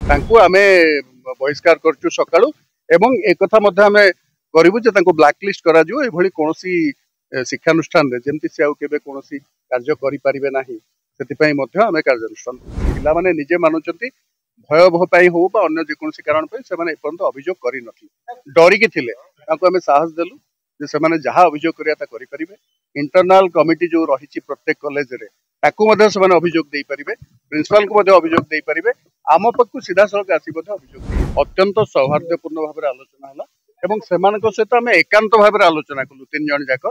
तांकु आमे बहिष्कार करचु सकाळु एवं एक कथा मध्ये आमे करिवु जे तांको ब्लैक लिस्ट करा जो एभली कोनोसी शिक्षानुष्ठान रे जेमति से आउ केबे कोनोसी कार्य करि परिबे नाही सेति पई मध्ये आमे कार्यानुष्ठान पिला माने निजे मानुचंती भयावह पाई हो बा अन्य जेकोसी कारण पे से माने एपर्यंत अभियोग करि नथि डरी कि थिले तांको आमे साहस देलु जे से माने जहा अभियोग करिया ता करि परिबे इंटरनल कमिटी जो रहिछि प्रत्येक कॉलेज रे ताकू मध्ये से माने अभियोग देई परिबे प्रिंसिपल को मध्ये अभियोग देई परिबे आम पक्कु सीधा सड़क आसी मध्ये अभियोग अत्यंत सौहार्दपूर्ण भाबरे आलोचना हला एवं सेमानक सहित आमे एकांत भाबरे आलोचना कलु तीन जण जाक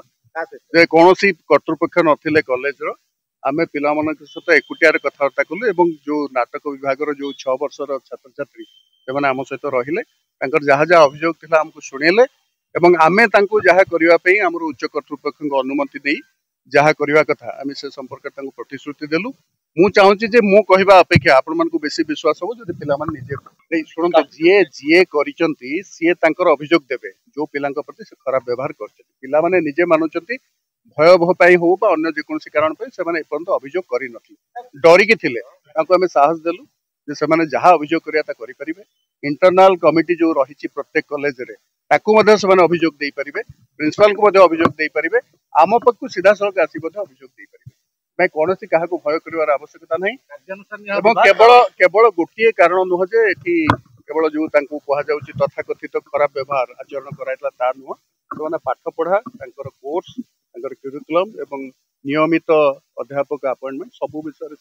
जे कोनोसी कर्तृपक्ष नथिले कॉलेज रो आमे पिला मानक सहित एकुटियार कथावार्ता कलु एवं जो नाटक विभाग रो जो 6 वर्षर छात्र छात्री से माने आम सहित रहिले तांकर जहा जहा अभियोग थिला हमकु सुनेले एवं आमे तांकु जहा करिवा पई हमर उच्च कर्तृपक्ष अनुमति देई जहा करिवा कथा आमे से संपर्क तांकु प्रतिश्रुति देलु मु चाहूची जे मु कहिबा अपेक्षा आपण मानकु बेसी विश्वास हो जदि पिला मान निजे नै सुनंत जे करिचंती से तांकर अभियोग देबे जो पिलांक प्रति से खराब व्यवहार करछथि पिला माने निजे मानुचंती भयावह पाई हो बा अन्य जेकोसी कारण पे से माने एपर्यंत अभियोग करि नथि डरी कि थिले तांको आमे साहस देलु जे से माने जहा अभियोग करिया ता करि परिबे इंटरनल कमिटी जो रहिछि प्रत्येक कॉलेज रे ताकू मध्ये से माने अभियोग देई परिबे प्रिंसिपल को मध्ये अभियोग देई परिबे आम पक्कु सीधा सड़क आसी मध्ये अभियोग देई परिबे मैं कोनोसी काहा को भय करिवार आवश्यकता नै एवं केवल गोटिए कारण नुह जे एठी केवल जो तांको कहा जाउची तथाकथित खराब व्यवहार आचरण कराइतला ता नुह तो माने पाठ पढ़ा तांकर कोर्स तांकर करिकुलम एवं नियमित अध्यापक अपॉइंटमेंट सब विषय रे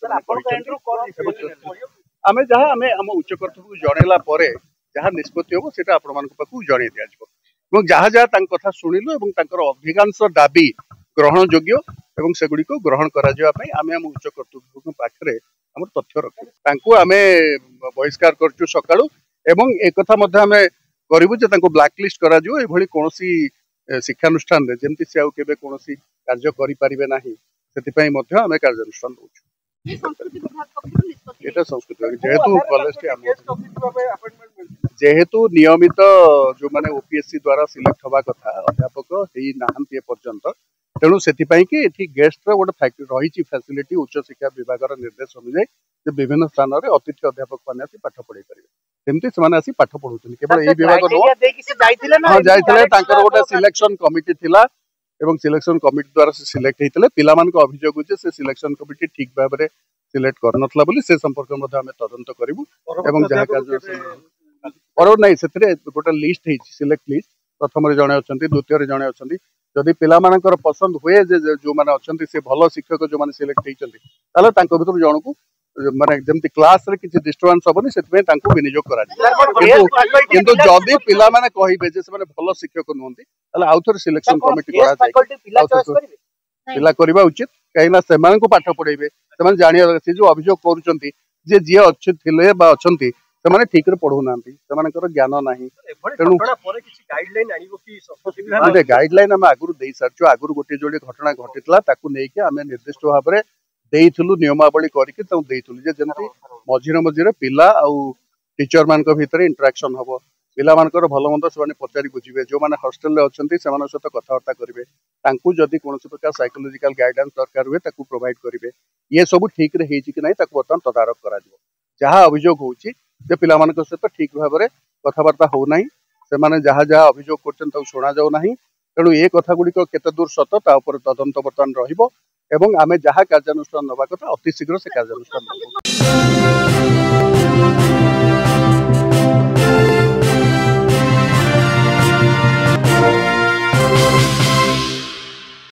आमे जहा आमे हम उच्च कर्तृपक्ष जणेला परे जहा निष्पत्ति होबो सेटा आपण मानक पाकु जणे दिया जबो एवं जहा जहा तांक कथा सुनिलु एवं तांकर अधिकांश दाबी ग्रहण योग्य एवं सेगुडी को ग्रहण करा जिवा पई आमे हम उच्च कर्तृपक्ष पाखरे हमर तथ्य रखु तांकु आमे बहिष्कार करचु सकाळु एवं एक कथा मध्ये आमे करिवु जे तांको ब्लैक लिस्ट करा जो एभली कोनोसी शिक्षानुष्ठान रे जेमति से आउ केबे कोनोसी कार्य करि परिबे नाही सेति पई मध्ये आमे कार्यानुष्ठान होछु ये संस्कृति विभाग पक्षरु निष्पत्ति एटा संस्कृति जेहेतु कॉलेज के जेहेतु नियमित जो माने ओपीएससी द्वारा सिलेक्ट हवा कथा अध्यापक हेई नाहंती पर्यंत तेणु सेति पई कि एठी गेस्ट रो गोटे फैक्टरी रहिछि फैसिलिटी उच्च शिक्षा विभाग रो निर्देश अनुसार जे विभिन्न स्थान रे अतिथि अध्यापक माने आसी पाठ पढाई परिबे तेमति समाने आसी पाठ पढौछन केवल एई विभाग नो हां जाइथिले तांकर गोटे सिलेक्शन कमिटी थिला एवं सिलेक्शन कमिटी द्वारा से सिलेक्ट हेतिले पिला मान को अभियोग जे से सिलेक्शन कमिटी ठीक भाबे रे सिलेक्ट करनथला बोली से संपर्क मध्ये हमें तदंत करिवु एवं जहा कार्य और नहीं से गोटे लिस्ट है सिलेक्ट लिस्ट प्रथम जड़े अच्छा द्वितीय जड़े अच्छा जदि पिलामानकर पसंद हुए जो माने अच्छा से भल शिक्षक जो माने सिलेक्ट होती भर जन को माने जमती क्लास रे किछि डिस्टर्बेंस होबनी सेतबे तांको विनियोग करा किंतु जदि पिला माने कहिबे जे से माने भल शिक्षक नहंती ताले आउथर सिलेक्शन कमिटी करा जाय पिला करबा उचित कहिना सेमान को पाठ पढेबे सेमान जानिया से जो अभियोग करूचंती जे जे अच्छे थिले बा अछंती सेमाने ठीक रे पढौ नांती सेमानकर ज्ञान नाही तेनु परे किछि गाइडलाइन आनिबो कि सफल गाइडलाइन हम आगुरु देई सारचो आगुरु गोटे जोडे घटना घटितला ताकू नै के हमें निर्दिष्ट भाबरे देइथुलु नियमावली करिके ताऊ देइथुलु जे जेमति मझिरे मझिरे पिला आ टीचर मान को भीतर इंटरेक्शन हबो पिला मानकर भलो मंद सेमाने पचारि बुझिबे जो माने हॉस्टल रे अछंती सेमान सहित कथावार्ता करिवे तांकू जदि कोनोसी प्रकार साइकोलॉजिकल गाइडेंस दरकार हुए ताकू प्रोवाइड करिवे ये सब ठीक रे हेछि कि नै ताकू बतन तदारक करा दिबो जहा अभियोग होउची जे पिला मानक सहित ठीक भाव में कथबार्ता हो ना से जहाँ जहाँ अभियोग कर शुणा जाऊ ना तेणु ये कथा गुड़िक केते दूर सत ता उपर तदंत बर्तमान रहिबो एवं आमे जहाँ कार्यानुष्ठान नवा कथा अति शीघ्र से कार्यानुष्ठान